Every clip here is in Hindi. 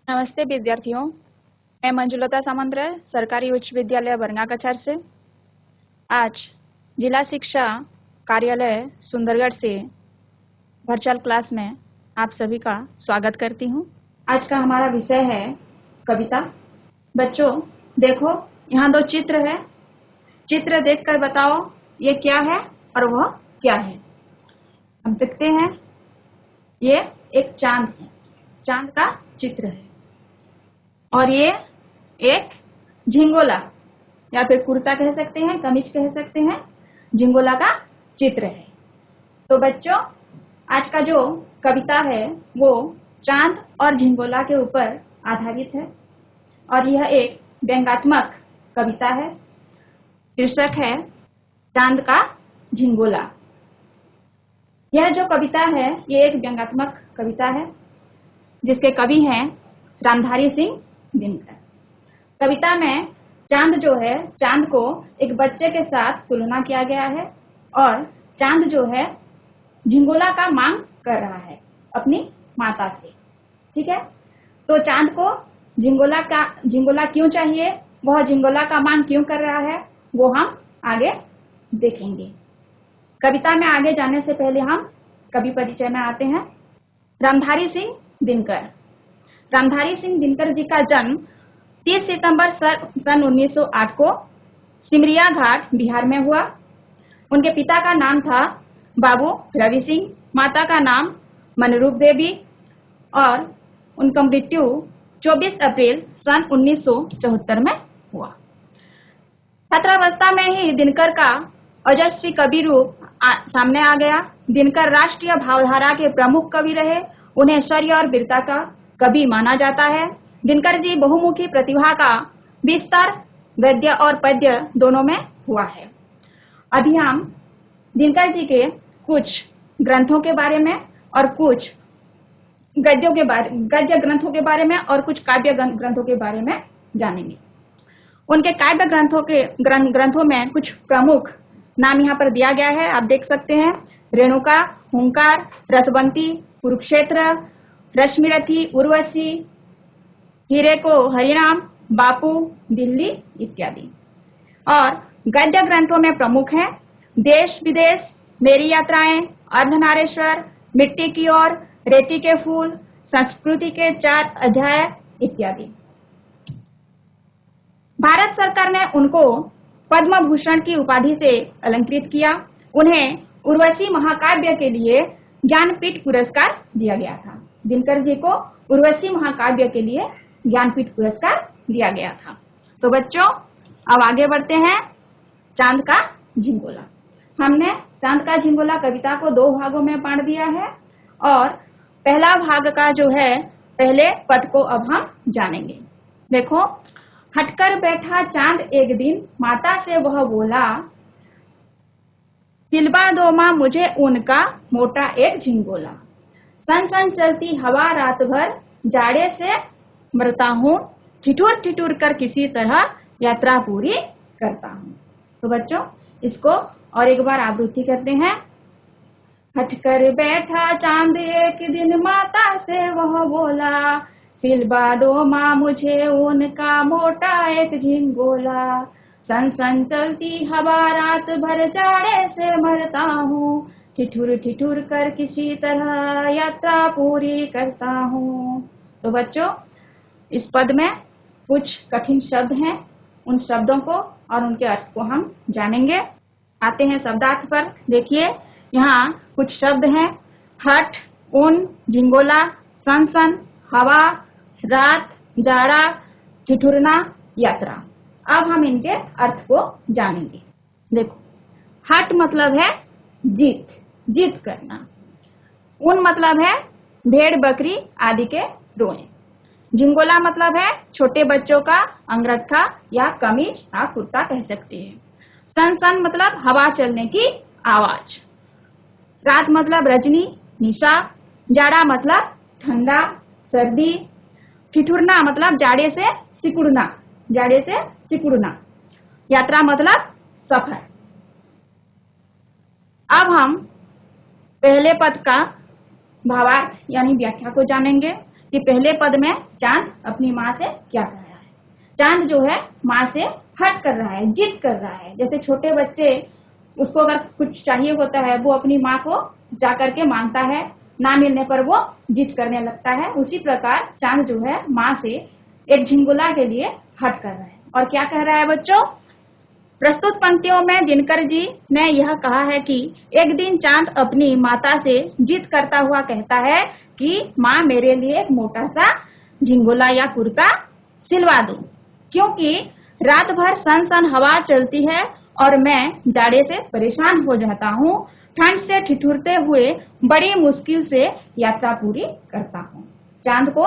नमस्ते विद्यार्थियों, मैं मंजुलता सामंत सरकारी उच्च विद्यालय बरंगा कछार से आज जिला शिक्षा कार्यालय सुंदरगढ़ से वर्चुअल क्लास में आप सभी का स्वागत करती हूँ। आज का हमारा विषय है कविता। बच्चों देखो, यहाँ दो चित्र है। चित्र देखकर बताओ ये क्या है और वह क्या है। हम देखते हैं, ये एक चांद है, चांद का चित्र है और ये एक झिंगोला या फिर कुर्ता कह सकते हैं, कमीज कह सकते हैं, झिंगोला का चित्र है। तो बच्चों आज का जो कविता है वो चांद और झिंगोला के ऊपर आधारित है और यह एक व्यंग्यात्मक कविता है। शीर्षक है चांद का झिंगोला। यह जो कविता है ये एक व्यंग्यात्मक कविता है जिसके कवि हैं रामधारी सिंह दिनकर। कविता में चांद जो है, चांद को एक बच्चे के साथ तुलना किया गया है और चांद जो है झिंगोला का मांग कर रहा है अपनी माता से। ठीक है, तो चांद को झिंगोला क्यों चाहिए, वह झिंगोला का मांग क्यों कर रहा है, वो हम आगे देखेंगे। कविता में आगे जाने से पहले हम कवि परिचय में आते हैं। रामधारी सिंह दिनकर। रामधारी सिंह दिनकर जी का जन्म 30 सितंबर सन 1908 को सिमरिया घाट बिहार में हुआ। उनके पिता का नाम था बाबू रवि सिंह, माता का नाम मनरूप देवी और उनका मृत्यु 24 अप्रैल सन 1974 में हुआ। छात्रावस्था में ही दिनकर का ओजस्वी कवि रूप सामने आ गया। दिनकर राष्ट्रीय भावधारा के प्रमुख कवि रहे। उन्हें शौर्य और वीरता का कवि माना जाता है। दिनकर जी बहुमुखी प्रतिभा का विस्तार गद्य और पद्य दोनों में हुआ है। अभी हम दिनकर जी के कुछ ग्रंथों के बारे में और कुछ गद्य ग्रंथों के बारे में और कुछ काव्य ग्रंथों के बारे में जानेंगे। उनके काव्य ग्रंथों में कुछ प्रमुख नाम यहाँ पर दिया गया है, आप देख सकते हैं। रेणुका, हुंकार, रसवंती, कुरुक्षेत्र, रश्मिरथी, उर्वशी, हीरे को हरिनाम, बापू, दिल्ली इत्यादि। और गद्य ग्रंथों में प्रमुख हैं देश विदेश, मेरी यात्राएं, अर्धनारेश्वर, मिट्टी की ओर, रेती के फूल, संस्कृति के 4 अध्याय इत्यादि। भारत सरकार ने उनको पद्म भूषण की उपाधि से अलंकृत किया। उन्हें उर्वशी महाकाव्य के लिए ज्ञानपीठ पुरस्कार दिया गया था। दिनकर जी को उर्वशी महाकाव्य के लिए ज्ञानपीठ पुरस्कार दिया गया था। तो बच्चों अब आगे बढ़ते हैं। चांद का झिंगोला। हमने चांद का झिंगोला कविता को 2 भागों में बांट दिया है और पहला भाग का जो है पहले पद को अब हम जानेंगे। देखो, हटकर बैठा चांद एक दिन, माता से वह बोला, सिलवा दो माँ मुझे उनका मोटा एक झिंगोला। सन सन चलती हवा रात भर, जाड़े से मरता हूँ, ठिठुर ठिठुर कर किसी तरह यात्रा पूरी करता हूँ। तो बच्चों इसको और एक बार आवृत्ति करते हैं। हटकर बैठा चांद एक दिन, माता से वह बोला, सिलवा दो माँ मुझे उनका मोटा एक झिंगोला। सन सन चलती हवा रात भर, जाड़े से मरता हूँ, ठिठुर ठिठुर कर किसी तरह यात्रा पूरी करता हूँ। तो बच्चों इस पद में कुछ कठिन शब्द हैं, उन शब्दों को और उनके अर्थ को हम जानेंगे। आते हैं शब्दार्थ पर। देखिए यहाँ कुछ शब्द हैं, हट, ऊन, झिंगोला, सन सन, हवा, रात, जाड़ा, ठिठुरना, यात्रा। अब हम इनके अर्थ को जानेंगे। देखो, हट मतलब है जीत करना। ऊन मतलब है भेड़ बकरी आदि के रोए। झिंगोला मतलब है छोटे बच्चों का अंगरखा या कमीज या कुर्ता कह सकते हैं। सन सन मतलब हवा चलने की आवाज। रात मतलब रजनी, निशा। जाड़ा मतलब ठंडा, सर्दी। ठिठुरना मतलब जाड़े से सिकुड़ना। यात्रा मतलब सफर। अब हम पहले पद का भावार्थ यानी व्याख्या को जानेंगे। कि पहले पद में चांद अपनी माँ से क्या कह रहा है। चांद जो है माँ से हट कर रहा है, जिद कर रहा है। जैसे छोटे बच्चे, उसको अगर कुछ चाहिए होता है, वो अपनी माँ को जा करके मांगता है, ना मिलने पर वो जिद करने लगता है। उसी प्रकार चांद जो है माँ से एक झिंगुला के लिए हट कर रहा है। और क्या कह रहा है बच्चों? प्रस्तुत पंक्तियों में दिनकर जी ने यह कहा है कि एक दिन चांद अपनी माता से जिद करता हुआ कहता है कि माँ मेरे लिए एक मोटा सा झिंगुला या कुर्ता सिलवा दो, क्योंकि रात भर सन सन हवा चलती है और मैं जाड़े से परेशान हो जाता हूँ। ठंड से ठिठुरते हुए बड़ी मुश्किल से यात्रा पूरी करता हूँ। चांद को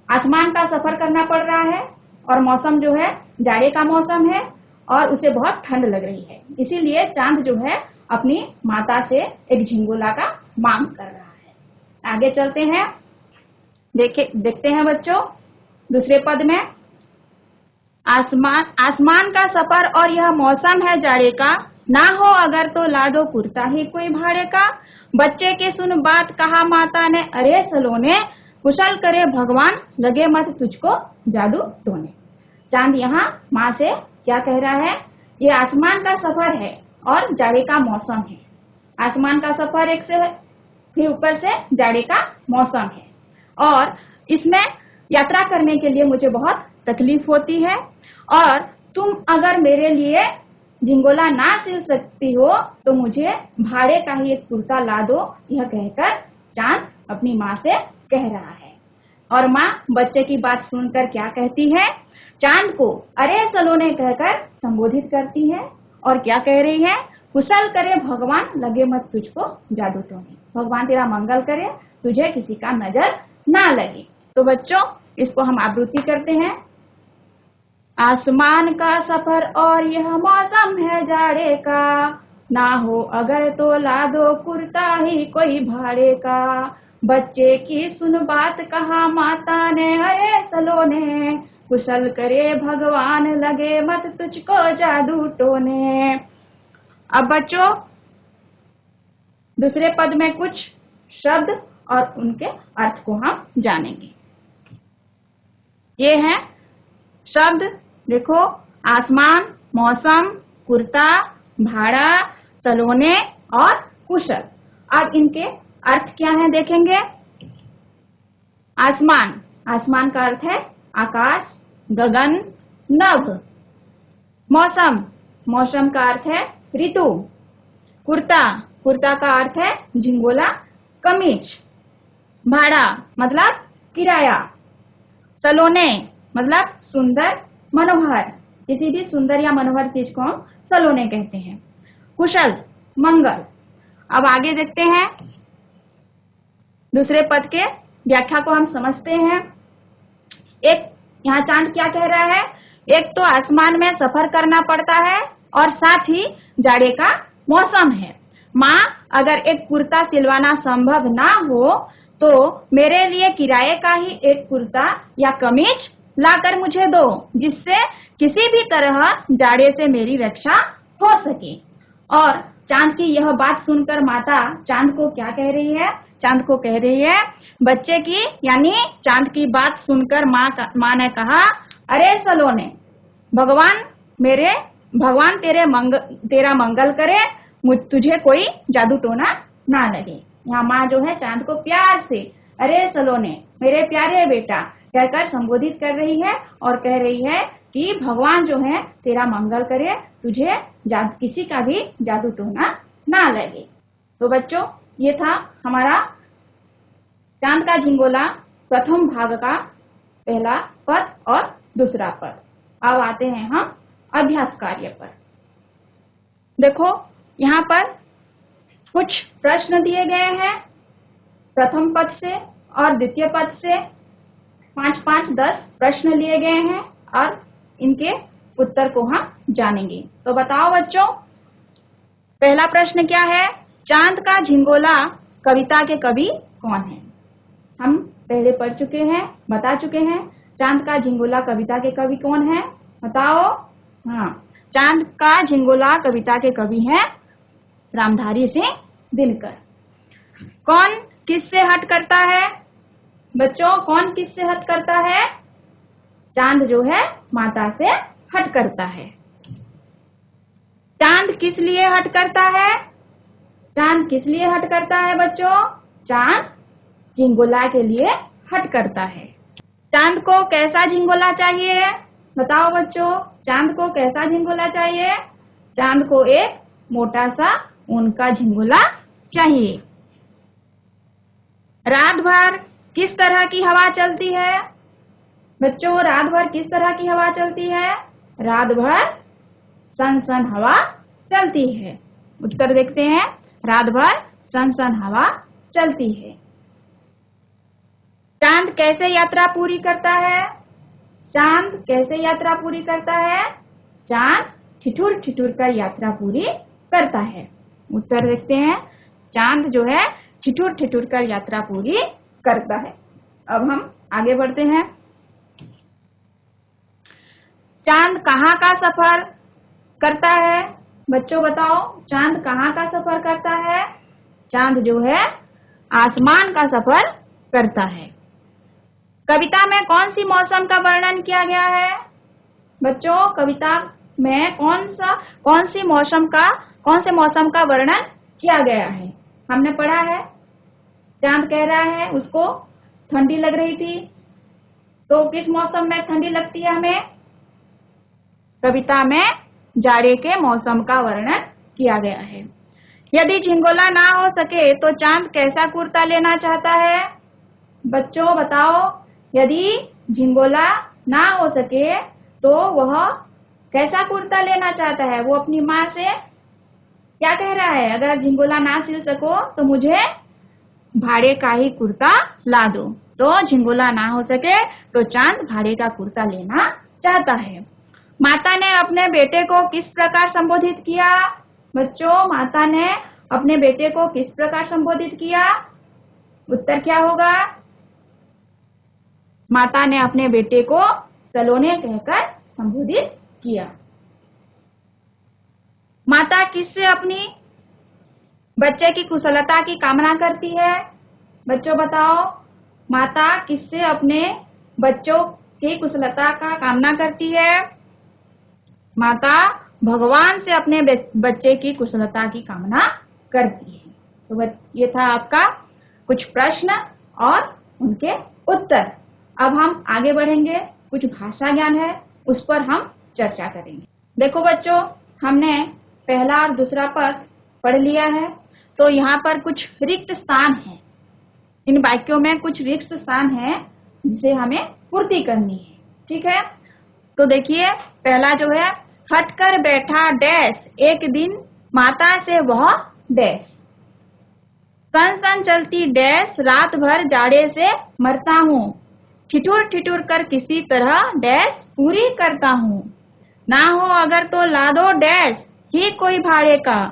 आसमान का सफर करना पड़ रहा है और मौसम जो है जाड़े का मौसम है और उसे बहुत ठंड लग रही है। इसीलिए चांद जो है अपनी माता से एक झिंगुला का मांग कर रहा है। आगे चलते हैं, देखते हैं बच्चों दूसरे पद में। आसमान का सफर और यह मौसम है जाड़े का, ना हो अगर तो ला दो कुर्ता ही कोई भाड़े का। बच्चे की सुन बात कहा माता ने, अरे सलोने कुशल करे भगवान लगे मत तुझको जादू टोने। चांद यहाँ माँ से क्या कह रहा है? ये आसमान का सफर है और जाड़े का मौसम है। आसमान का सफर एक से फिर ऊपर से जाड़े का मौसम है और इसमें यात्रा करने के लिए मुझे बहुत तकलीफ होती है और तुम अगर मेरे लिए झिंगोला ना सिल सकती हो तो मुझे भाड़े का ही एक कुर्ता ला दो। यह कहकर चांद अपनी माँ से कह रहा है और माँ बच्चे की बात सुनकर क्या कहती है? चांद को अरे सलोने कहकर संबोधित करती है और क्या कह रही है? कुशल करे भगवान लगे मत तुझको जादू टोने। भगवान तेरा मंगल करे, तुझे किसी का नजर ना लगे। तो बच्चों इसको हम आवृत्ति करते हैं। आसमान का सफर और यह मौसम है जाड़े का, ना हो अगर तो ला दो कुर्ता ही कोई भाड़े का। बच्चे की सुन बात कहा माता ने, अरे सलोने कुशल करे भगवान लगे मत तुझको जादू टोने। अब बच्चों दूसरे पद में कुछ शब्द और उनके अर्थ को हम जानेंगे। ये हैं शब्द, देखो आसमान, मौसम, कुर्ता, भाड़ा, सलोने और कुशल। अब इनके अर्थ क्या है देखेंगे। आसमान, आसमान का अर्थ है आकाश, गगन, नभ। मौसम, मौसम का अर्थ है ऋतु। कुर्ता, कुर्ता का अर्थ है झिंगोला, कमीज। भाड़ा मतलब किराया। सलोने मतलब सुंदर, मनोहर। किसी भी सुंदर या मनोहर चीज को हम सलोने कहते हैं। कुशल, मंगल। अब आगे देखते हैं दूसरे पद के व्याख्या को हम समझते हैं। एक यहाँ चांद क्या कह रहा है? एक तो आसमान में सफर करना पड़ता है और साथ ही जाड़े का मौसम है। माँ अगर एक कुर्ता सिलवाना संभव ना हो तो मेरे लिए किराए का ही एक कुर्ता या कमीज लाकर मुझे दो, जिससे किसी भी तरह जाड़े से मेरी रक्षा हो सके। और चांद की यह बात सुनकर माता चांद को क्या कह रही है? चांद को कह रही है, बच्चे की यानी चांद की बात सुनकर माँ ने कहा, अरे सलोने भगवान तेरा मंगल करे, तुझे कोई जादू टोना ना लगे। यहाँ माँ जो है चांद को प्यार से अरे सलोने मेरे प्यारे बेटा कहकर संबोधित कर रही है और कह रही है कि भगवान जो है तेरा मंगल करे, तुझे किसी का भी जादू टोना ना लगे। तो बच्चों ये था हमारा चांद का झिंगोला प्रथम भाग का पहला पद और दूसरा पद। अब आते हैं हम अभ्यास कार्य पर। देखो यहाँ पर कुछ प्रश्न दिए गए हैं प्रथम पद से और द्वितीय पद से। 5-5, 10 प्रश्न लिए गए हैं और इनके उत्तर को हम जानेंगे। तो बताओ बच्चों, पहला प्रश्न क्या है? चांद का झिंगोला कविता के कवि कौन है? हम पहले पढ़ चुके हैं, बता चुके हैं। चांद का झिंगोला कविता के कवि कौन है? बताओ। हाँ, चांद का झिंगोला कविता के कवि हैं रामधारी सिंह दिनकर। कौन किससे हट करता है? बच्चों कौन किससे हट करता है? चांद जो है माता से हट करता है। चांद किस लिए हट करता है? चांद किस लिए हट करता है बच्चों? चांद झिंगोला के लिए हट करता है। चांद को कैसा झिंगोला चाहिए? बताओ बच्चों, चांद को कैसा झिंगोला चाहिए? चांद को एक मोटा सा ऊन का झिंगोला चाहिए। रात भर किस तरह की हवा चलती है? बच्चों रात भर किस तरह की हवा चलती है? रात भर सन हवा चलती है। उत्तर देखते हैं। रात भर सन हवा चलती है। चांद कैसे यात्रा पूरी करता है? चांद कैसे यात्रा पूरी करता है? चांद ठिठुर ठिठुर कर यात्रा पूरी करता है। उत्तर देखते हैं। चांद जो है ठिठुर ठिठुर कर यात्रा पूरी करता है। अब हम आगे बढ़ते हैं। चांद कहाँ का सफर करता है? बच्चों बताओ, चांद कहाँ का सफर करता है? चांद जो है आसमान का सफर करता है। कविता में कौन सी मौसम का वर्णन किया गया है? बच्चों कविता में कौन से मौसम का वर्णन किया गया है? हमने पढ़ा है। चांद कह रहा है उसको ठंडी लग रही थी, तो किस मौसम में ठंडी लगती है हमें? कविता में जाड़े के मौसम का वर्णन किया गया है। यदि झिंगोला ना हो सके तो चांद कैसा कुर्ता लेना चाहता है? बच्चों बताओ, यदि झिंगोला ना हो सके तो वह कैसा कुर्ता लेना चाहता है? वो अपनी माँ से क्या कह रहा है? अगर झिंगोला ना सिल सको तो मुझे भाड़े का ही कुर्ता ला दो। तो झिंगोला ना हो सके तो चांद भाड़े का कुर्ता लेना चाहता है। माता ने अपने बेटे को किस प्रकार संबोधित किया? बच्चों माता ने अपने बेटे को किस प्रकार संबोधित किया? उत्तर क्या होगा? माता ने अपने बेटे को सलोने कहकर संबोधित किया। माता किससे अपनी बच्चे की कुशलता की कामना करती है? बच्चों बताओ, माता किससे अपने बच्चों की कुशलता का कामना करती है? माता भगवान से अपने बच्चे की कुशलता की कामना करती है। तो ये था आपका कुछ प्रश्न और उनके उत्तर। अब हम आगे बढ़ेंगे। कुछ भाषा ज्ञान है, उस पर हम चर्चा करेंगे। देखो बच्चों, हमने पहला और दूसरा पद पढ़ लिया है, तो यहाँ पर कुछ रिक्त स्थान है। इन वाक्यों में कुछ रिक्त स्थान है जिसे हमें पूर्ति करनी है। ठीक है, तो देखिए पहला जो है, हटकर बैठा डैश एक दिन माता से वह डैश, सन सन चलती डैश रात भर जाड़े से मरता हूँ, ठिठुर ठिठुर कर किसी तरह डैश पूरी करता हूँ, ना हो अगर तो ला दो डैश ही कोई भाड़े का,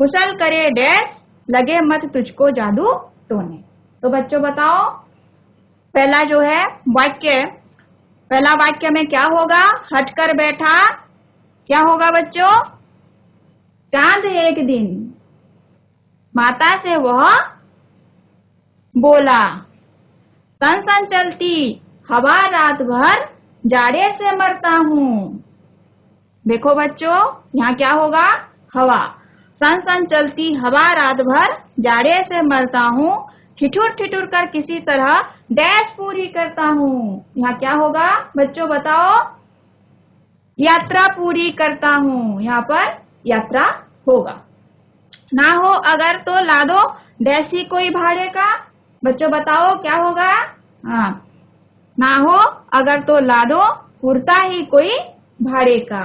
कुशल करे डैश लगे मत तुझको जादू टोने। तो बच्चों बताओ, पहला जो है वाक्य, पहला वाक्य में क्या होगा? हटकर बैठा, क्या होगा बच्चों? चांद एक दिन माता से वह बोला, सन सन चलती हवा रात भर जाड़े से मरता हूँ। देखो बच्चों, यहाँ क्या होगा? हवा, सन सन चलती हवा रात भर जाड़े से मरता हूँ, ठिठुर ठिठुर कर किसी तरह डैश पूरी करता हूँ। यहाँ क्या होगा बच्चों बताओ? यात्रा पूरी करता हूँ। यहाँ पर यात्रा होगा। ना हो अगर तो ला दो डैश ही कोई भाड़े का। बच्चों बताओ क्या होगा? हाँ, ना हो अगर तो ला दो कुर्ता ही कोई भाड़े का,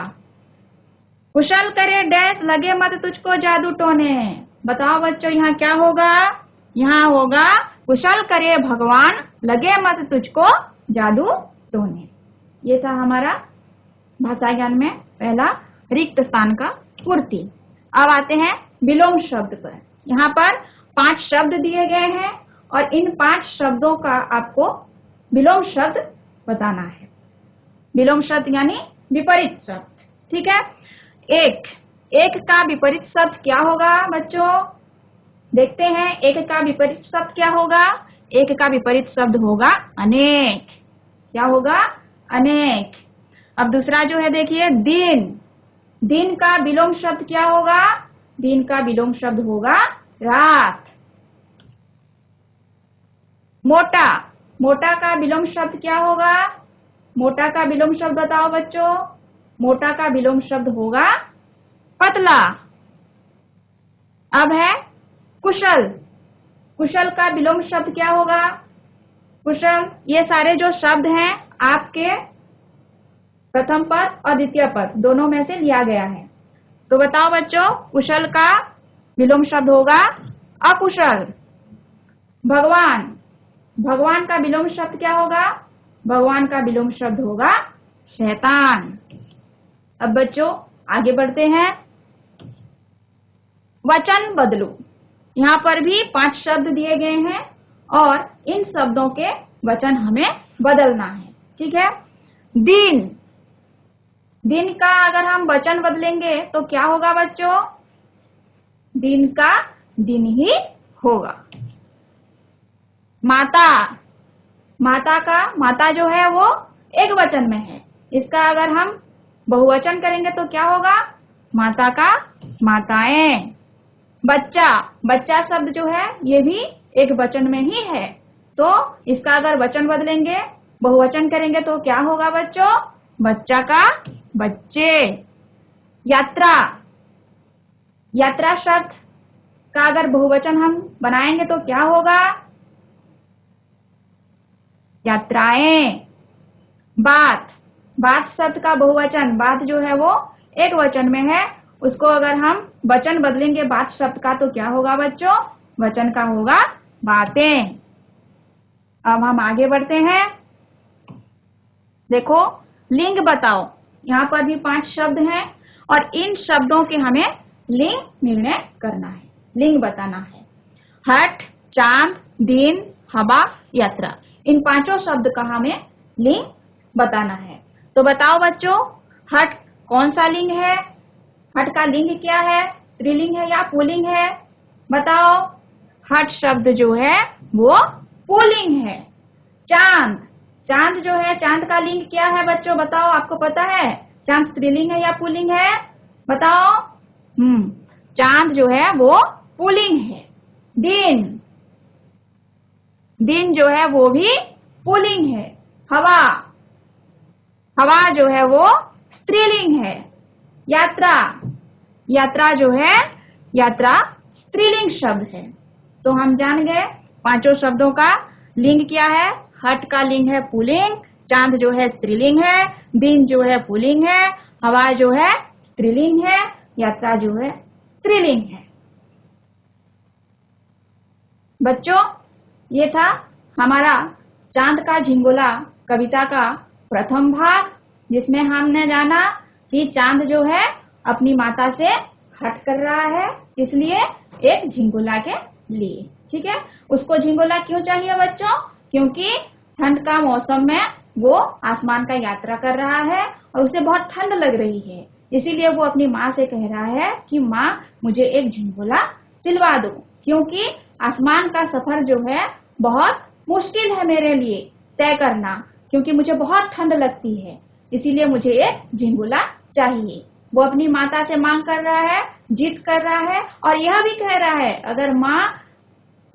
कुशल करे डैश लगे मत तुझको जादू टोने। बताओ बच्चों यहाँ क्या होगा? यहाँ होगा कुशल करे भगवान लगे मत तुझको जादू टोने। ये था हमारा भाषा ज्ञान में पहला रिक्त स्थान का पूर्ति। अब आते हैं विलोम शब्द पर। यहाँ पर 5 शब्द दिए गए हैं और इन 5 शब्दों का आपको विलोम शब्द बताना है। विलोम शब्द यानी विपरीत शब्द। ठीक है, एक का विपरीत शब्द क्या होगा बच्चों? देखते हैं एक का विपरीत शब्द क्या होगा। एक का विपरीत शब्द होगा अनेक। क्या होगा? अनेक। अब दूसरा जो है देखिए दिन। दिन का विलोम शब्द क्या होगा? दिन का विलोम शब्द होगा रात। मोटा। मोटा का विलोम शब्द क्या होगा? मोटा का विलोम शब्द बताओ बच्चों। मोटा का विलोम शब्द होगा पतला। अब है कुशल। कुशल का विलोम शब्द क्या होगा? कुशल। ये सारे जो शब्द हैं आपके प्रथम पद और द्वितीय पद दोनों में से लिया गया है। तो बताओ बच्चों, कुशल का विलोम शब्द होगा अकुशल। भगवान। भगवान का विलोम शब्द क्या होगा? भगवान का विलोम शब्द होगा शैतान। अब बच्चों आगे बढ़ते हैं। वचन बदलो। यहाँ पर भी 5 शब्द दिए गए हैं और इन शब्दों के वचन हमें बदलना है। ठीक है। दिन। दिन का अगर हम वचन बदलेंगे तो क्या होगा बच्चों? दिन का दिन ही होगा। माता। माता का माता जो है वो एक वचन में है। इसका अगर हम बहुवचन करेंगे तो क्या होगा? माता का माताएं। बच्चा। बच्चा शब्द जो है ये भी एक वचन में ही है। तो इसका अगर वचन बदलेंगे, बहुवचन करेंगे तो क्या होगा बच्चों? बच्चा का बच्चे। यात्रा। यात्रा शब्द का अगर बहुवचन हम बनाएंगे तो क्या होगा? यात्राएं। बात। बात शब्द का बहुवचन, बात जो है वो एक वचन में है, उसको अगर हम वचन बदलेंगे बात शब्द का तो क्या होगा बच्चों? वचन का होगा बातें। अब हम आगे बढ़ते हैं। देखो लिंग बताओ। यहाँ पर भी 5 शब्द हैं और इन शब्दों के हमें लिंग निर्णय करना है, लिंग बताना है। हट, चांद, दिन, हवा, यात्रा, इन 5 शब्द का हमें लिंग बताना है। तो बताओ बच्चों, हट कौन सा लिंग है? हट का लिंग क्या है? स्त्रीलिंग है या पुल्लिंग है? बताओ। हट शब्द जो है वो पुल्लिंग है। चांद। चांद जो है, चांद का लिंग क्या है बच्चों? बताओ, आपको पता है चांद स्त्रीलिंग है या पुल्लिंग है? बताओ। चांद जो है वो पुल्लिंग है। दिन। दिन जो है वो भी पुल्लिंग है। हवा। हवा जो है वो स्त्रीलिंग है। यात्रा। यात्रा जो है, यात्रा स्त्रीलिंग शब्द है। तो हम जान गए 5 शब्दों का लिंग क्या है। हट का लिंग है पुल्लिंग, चांद जो है स्त्रीलिंग है, दिन जो है पुल्लिंग है, हवा जो है स्त्रीलिंग है, यात्रा जो है स्त्रीलिंग है। बच्चों ये था हमारा चांद का झिंगोला कविता का प्रथम भाग, जिसमें हमने जाना कि चांद जो है अपनी माता से हट कर रहा है, इसलिए एक झिंगोला के लिए। ठीक है। उसको झिंगोला क्यों चाहिए बच्चों? क्योंकि ठंड का मौसम में वो आसमान का यात्रा कर रहा है और उसे बहुत ठंड लग रही है, इसीलिए वो अपनी माँ से कह रहा है कि माँ मुझे एक झिंगोला सिलवा दो, क्योंकि आसमान का सफर जो है बहुत मुश्किल है मेरे लिए तय करना, क्योंकि मुझे बहुत ठंड लगती है, इसीलिए मुझे एक झिंगोला चाहिए। वो अपनी माता से मांग कर रहा है, जिद कर रहा है और यह भी कह रहा है अगर माँ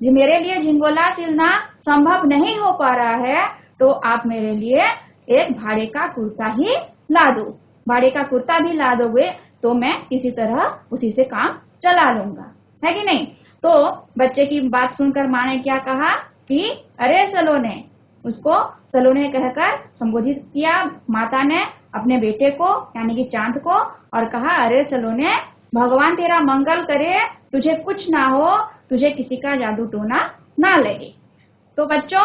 मेरे लिए झिंगोला सिलना संभव नहीं हो पा रहा है तो आप मेरे लिए एक भाड़े का कुर्ता ही ला दो। भाड़े का कुर्ता भी ला दोगे तो मैं किसी तरह उसी से काम चला लूंगा, है कि नहीं? तो बच्चे की बात सुनकर माँ ने क्या कहा कि अरे सलोने, उसको सलोने कहकर संबोधित किया माता ने अपने बेटे को यानी कि चांद को, और कहा अरे सलोने, भगवान तेरा मंगल करे, तुझे कुछ ना हो, तुझे किसी का जादू टोना ना लगे। तो बच्चों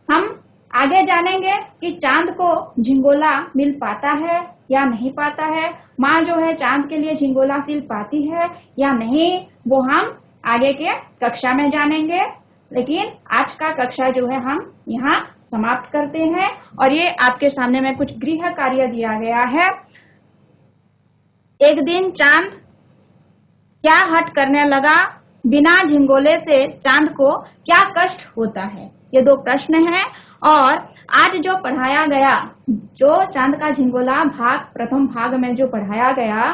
हम आगे जानेंगे कि चांद को झिंगोला मिल पाता है या नहीं पाता है, माँ जो है चांद के लिए झिंगोला सिल पाती है या नहीं, वो हम आगे के कक्षा में जानेंगे। लेकिन आज का कक्षा जो है हम यहाँ समाप्त करते हैं और ये आपके सामने में कुछ गृह कार्य दिया गया है। एक दिन चांद क्या हट करने लगा बिना झिंगोले से चांद को क्या कष्ट होता है? ये दो प्रश्न हैं और आज जो पढ़ाया गया, जो चांद का झिंगोला प्रथम भाग में जो पढ़ाया गया,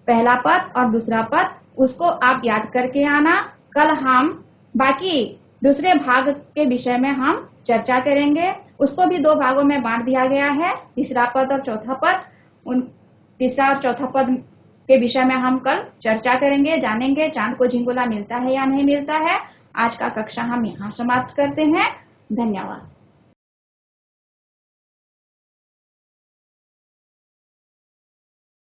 पहला पद और दूसरा पद, उसको आप याद करके आना। कल हम बाकी दूसरे भाग के विषय में हम चर्चा करेंगे। उसको भी दो भागों में बांट दिया गया है, तीसरा पद और चौथा पद। तीसरा और चौथा पद के विषय में हम कल चर्चा करेंगे, जानेंगे चांद को झिंगोला मिलता है या नहीं मिलता है। आज का कक्षा हम यहाँ समाप्त करते हैं। धन्यवाद।